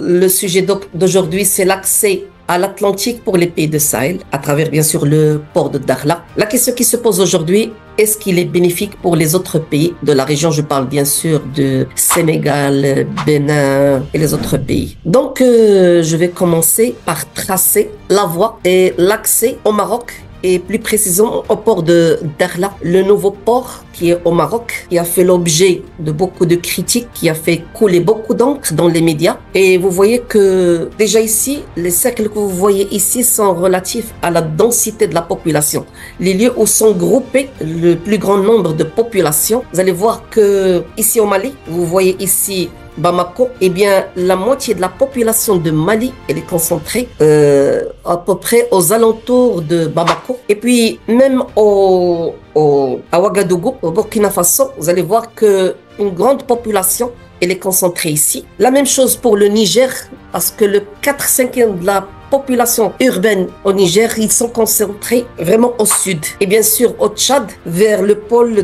le sujet d'aujourd'hui, c'est l'accès à l'Atlantique pour les pays de Sahel, à travers bien sûr le port de Dakhla. La question qui se pose aujourd'hui, est-ce qu'il est bénéfique pour les autres pays de la région? Je parle bien sûr de Sénégal, Bénin et les autres pays. Donc, je vais commencer par tracer la voie et l'accès au Maroc, et plus précisément au port de Dakhla, le nouveau port qui est au Maroc, qui a fait l'objet de beaucoup de critiques, qui a fait couler beaucoup d'encre dans les médias. Et vous voyez que déjà ici, les cercles que vous voyez ici sont relatifs à la densité de la population. Les lieux où sont groupés le plus grand nombre de populations. Vous allez voir que ici au Mali, vous voyez ici Bamako, eh bien, la moitié de la population de Mali, elle est concentrée à peu près aux alentours de Bamako. Et puis, même à Ouagadougou, au Burkina Faso, vous allez voir que une grande population, elle est concentrée ici. La même chose pour le Niger, parce que le 4/5 de la population urbaine au Niger, ils sont concentrés vraiment au sud. Et bien sûr au Tchad, vers le pôle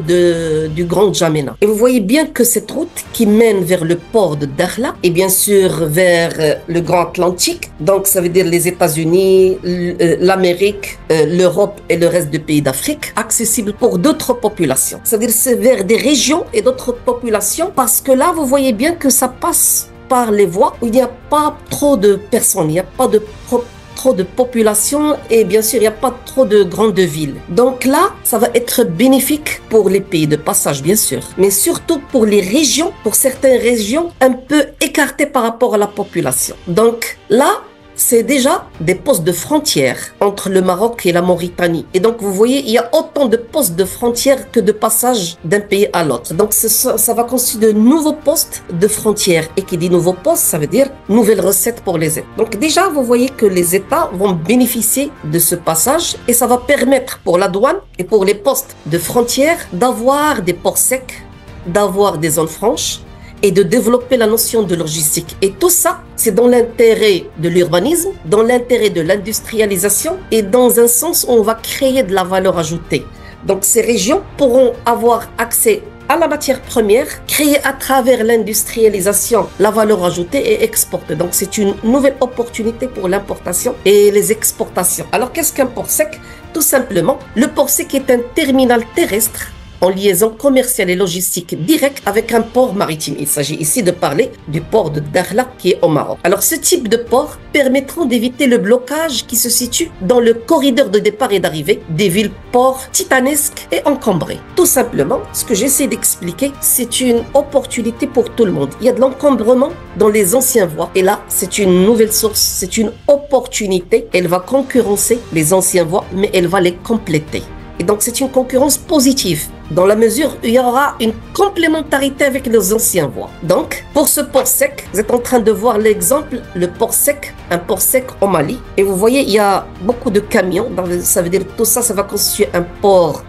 du Grand Djamena. Et vous voyez bien que cette route qui mène vers le port de Dakhla, et bien sûr vers le Grand Atlantique, donc ça veut dire les États-Unis, l'Amérique, l'Europe et le reste des pays d'Afrique, accessible pour d'autres populations. C'est-à-dire c'est vers des régions et d'autres populations, parce que là, vous voyez bien que ça passe par les voies où il n'y a pas trop de personnes, il n'y a pas trop de population et bien sûr il n'y a pas trop de grandes villes. Donc là, ça va être bénéfique pour les pays de passage bien sûr, mais surtout pour les régions, pour certaines régions un peu écartées par rapport à la population. Donc là, c'est déjà des postes de frontière entre le Maroc et la Mauritanie. Et donc, vous voyez, il y a autant de postes de frontière que de passage d'un pays à l'autre. Donc, ça va constituer de nouveaux postes de frontière. Et qui dit nouveaux postes, ça veut dire nouvelles recettes pour les États. Donc, déjà, vous voyez que les États vont bénéficier de ce passage et ça va permettre pour la douane et pour les postes de frontière d'avoir des ports secs, d'avoir des zones franches, et de développer la notion de logistique. Et tout ça, c'est dans l'intérêt de l'urbanisme, dans l'intérêt de l'industrialisation et dans un sens où on va créer de la valeur ajoutée. Donc ces régions pourront avoir accès à la matière première, créer à travers l'industrialisation la valeur ajoutée et exporter. Donc c'est une nouvelle opportunité pour l'importation et les exportations. Alors qu'est-ce qu'un port sec? Tout simplement, le port sec est un terminal terrestre en liaison commerciale et logistique directe avec un port maritime. Il s'agit ici de parler du port de Dakhla qui est au Maroc. Alors ce type de port permettra d'éviter le blocage qui se situe dans le corridor de départ et d'arrivée des villes-ports titanesques et encombrées. Tout simplement, ce que j'essaie d'expliquer, c'est une opportunité pour tout le monde. Il y a de l'encombrement dans les anciennes voies et là, c'est une nouvelle source, c'est une opportunité. Elle va concurrencer les anciennes voies, mais elle va les compléter. Et donc, c'est une concurrence positive, dans la mesure où il y aura une complémentarité avec les anciens voies. Donc, pour ce port sec, vous êtes en train de voir l'exemple, le port sec, un port sec au Mali. Et vous voyez, il y a beaucoup de camions. Ça veut dire que tout ça, ça va constituer un port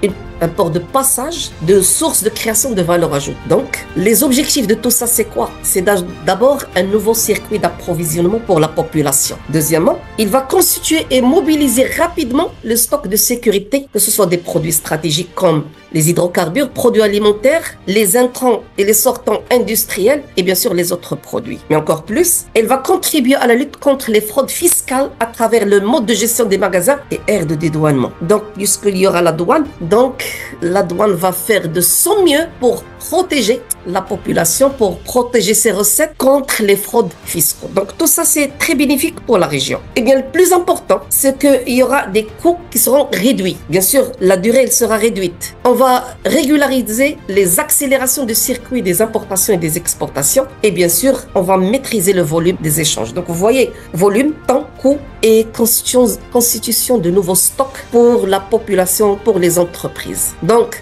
de passage, de source de création de valeur ajoutée. Donc, les objectifs de tout ça, c'est quoi? C'est d'abord un nouveau circuit d'approvisionnement pour la population. Deuxièmement, il va constituer et mobiliser rapidement le stock de sécurité, que ce soit des produits stratégiques comme les hydrocarbures, produits alimentaires, les intrants et les sortants industriels et bien sûr les autres produits. Mais encore plus, elle va contribuer à la lutte contre les fraudes fiscales à travers le mode de gestion des magasins et aires de dédouanement. Donc, puisqu'il y aura la douane, la douane va faire de son mieux pour protéger la population, pour protéger ses recettes contre les fraudes fiscales. Donc tout ça, c'est très bénéfique pour la région. Et bien, le plus important, c'est qu'il y aura des coûts qui seront réduits. Bien sûr, la durée, elle sera réduite. On va régulariser les accélérations de circuits des importations et des exportations. Et bien sûr, on va maîtriser le volume des échanges. Donc vous voyez, volume, temps, coût et constitution de nouveaux stocks pour la population, pour les entreprises. Donc,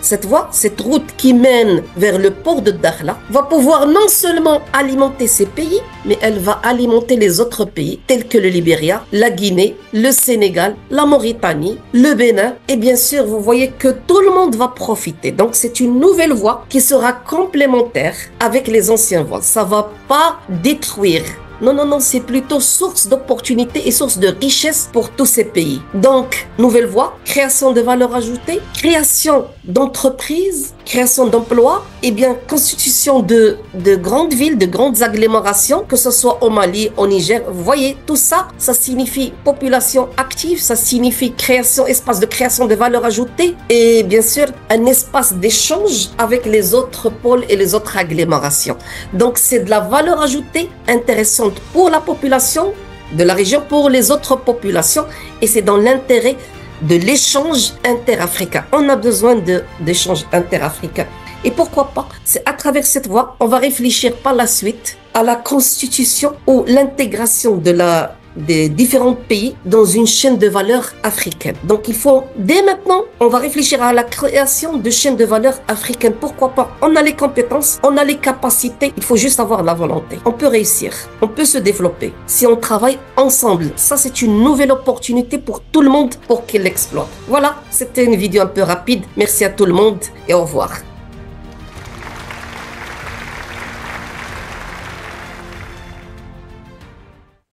cette voie, cette route qui mène vers le port de Dakhla va pouvoir non seulement alimenter ces pays, mais elle va alimenter les autres pays tels que le Libéria, la Guinée, le Sénégal, la Mauritanie, le Bénin. Et bien sûr, vous voyez que tout le monde va profiter. Donc, c'est une nouvelle voie qui sera complémentaire avec les anciennes voies. Ça ne va pas détruire Non, non, non, c'est plutôt source d'opportunités et source de richesse pour tous ces pays. Donc, nouvelle voie, création de valeur ajoutée, création d'entreprises, création d'emplois, et bien constitution de grandes villes, de grandes agglomérations, que ce soit au Mali, au Niger. Vous voyez, tout ça, ça signifie population active, ça signifie création, espace de création de valeur ajoutée et bien sûr un espace d'échange avec les autres pôles et les autres agglomérations. Donc c'est de la valeur ajoutée intéressante pour la population de la région, pour les autres populations, et c'est dans l'intérêt de l'échange interafricain. On a besoin d'échanges interafricains. Et pourquoi pas, c'est à travers cette voie, on va réfléchir par la suite à la constitution ou l'intégration des différents pays dans une chaîne de valeur africaine. Donc il faut, dès maintenant, on va réfléchir à la création de chaînes de valeur africaines. Pourquoi pas? On a les compétences, on a les capacités, il faut juste avoir la volonté. On peut réussir, on peut se développer si on travaille ensemble. Ça, c'est une nouvelle opportunité pour tout le monde pour qu'il l'exploite. Voilà, c'était une vidéo un peu rapide. Merci à tout le monde et au revoir.